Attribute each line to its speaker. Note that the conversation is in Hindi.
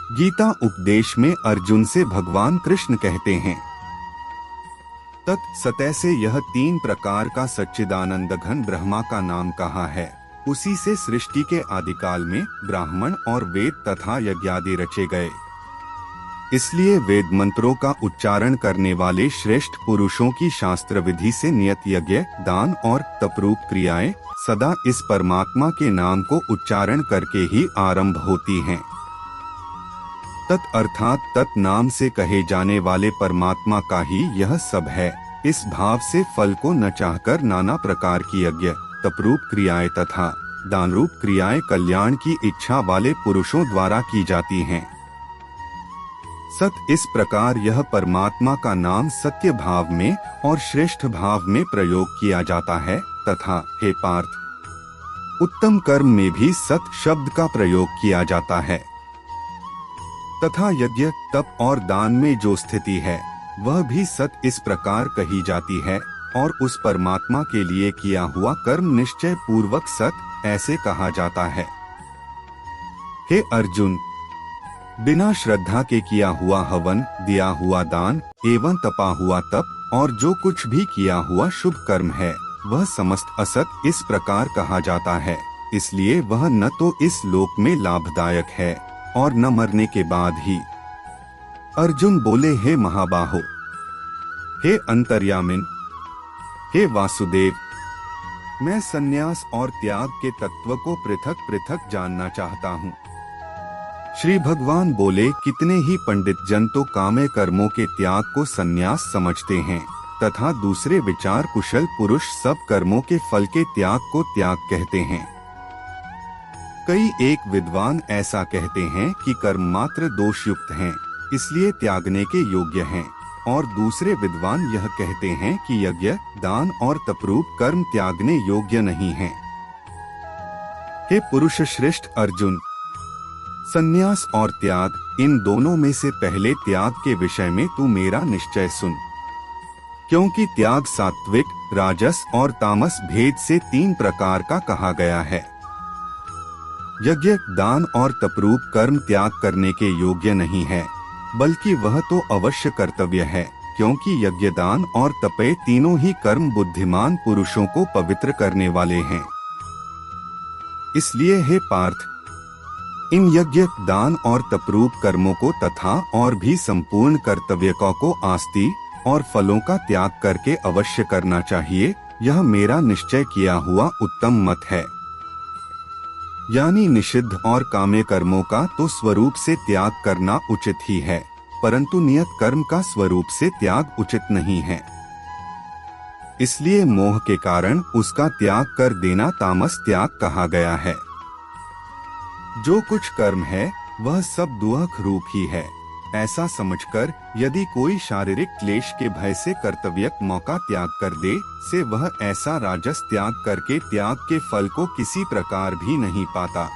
Speaker 1: गीता उपदेश में अर्जुन से भगवान कृष्ण कहते हैं, तत् से यह 3 प्रकार का सच्चिदानंद घन ब्रह्मा का नाम कहा है। उसी से सृष्टि के आदिकाल में ब्राह्मण और वेद तथा यज्ञादि रचे गए। इसलिए वेद मंत्रों का उच्चारण करने वाले श्रेष्ठ पुरुषों की शास्त्र विधि से नियत यज्ञ, दान और तपरूप क्रियाएं सदा इस परमात्मा के नाम को उच्चारण करके ही आरंभ होती हैं। तत् अर्थात तत् नाम से कहे जाने वाले परमात्मा का ही यह सब है। इस भाव से फल को न चाहकर नाना प्रकार की यज्ञ, तपरूप क्रियाएं तथा दान रूप क्रियाएं कल्याण की इच्छा वाले पुरुषों द्वारा की जाती हैं। सत इस प्रकार यह परमात्मा का नाम सत्य भाव में और श्रेष्ठ भाव में प्रयोग किया जाता है तथा हे पार्थ, उत्तम कर्म में भी सत शब्द का प्रयोग किया जाता है तथा यज्ञ, तप और दान में जो स्थिति है वह भी सत इस प्रकार कही जाती है और उस परमात्मा के लिए किया हुआ कर्म निश्चय पूर्वक सत ऐसे कहा जाता है। हे अर्जुन, बिना श्रद्धा के किया हुआ हवन, दिया हुआ दान एवं तपा हुआ तप और जो कुछ भी किया हुआ शुभ कर्म है वह समस्त असत इस प्रकार कहा जाता है। इसलिए वह न तो इस लोक में लाभदायक है और न मरने के बाद ही। अर्जुन बोले, हे महाबाहो, हे अंतर्यामिन, हे वासुदेव, मैं संन्यास और त्याग के तत्व को पृथक पृथक जानना चाहता हूँ। श्री भगवान बोले, कितने ही पंडित जन तो काम्य कर्मों के त्याग को संन्यास समझते हैं तथा दूसरे विचार कुशल पुरुष सब कर्मों के फल के त्याग को त्याग कहते हैं। कई एक विद्वान ऐसा कहते हैं कि कर्म मात्र दोषयुक्त हैं, इसलिए त्यागने के योग्य हैं, और दूसरे विद्वान यह कहते हैं कि यज्ञ, दान और तपरूप कर्म त्यागने योग्य नहीं हैं। हे पुरुष श्रेष्ठ अर्जुन, संन्यास और त्याग इन दोनों में से पहले त्याग के विषय में तू मेरा निश्चय सुन, क्योंकि त्याग सात्विक, राजस और तामस भेद से 3 प्रकार का कहा गया है। यज्ञ, दान और तपरूप कर्म त्याग करने के योग्य नहीं है, बल्कि वह तो अवश्य कर्तव्य है, क्योंकि यज्ञ, दान और तपे तीनों ही कर्म बुद्धिमान पुरुषों को पवित्र करने वाले हैं। इसलिए हे पार्थ, इन यज्ञ, दान और तपरूप कर्मों को तथा और भी संपूर्ण कर्तव्यों को आस्ति और फलों का त्याग करके अवश्य करना चाहिए। यह मेरा निश्चय किया हुआ उत्तम मत है। यानी निषिद्ध और काम्य कर्मों का तो स्वरूप से त्याग करना उचित ही है, परंतु नियत कर्म का स्वरूप से त्याग उचित नहीं है। इसलिए मोह के कारण उसका त्याग कर देना तामस त्याग कहा गया है। जो कुछ कर्म है वह सब दुख रूप ही है, ऐसा समझकर यदि कोई शारीरिक क्लेश के भय से कर्तव्य मौका त्याग कर दे से वह ऐसा राजस त्याग करके त्याग के फल को किसी प्रकार भी नहीं पाता।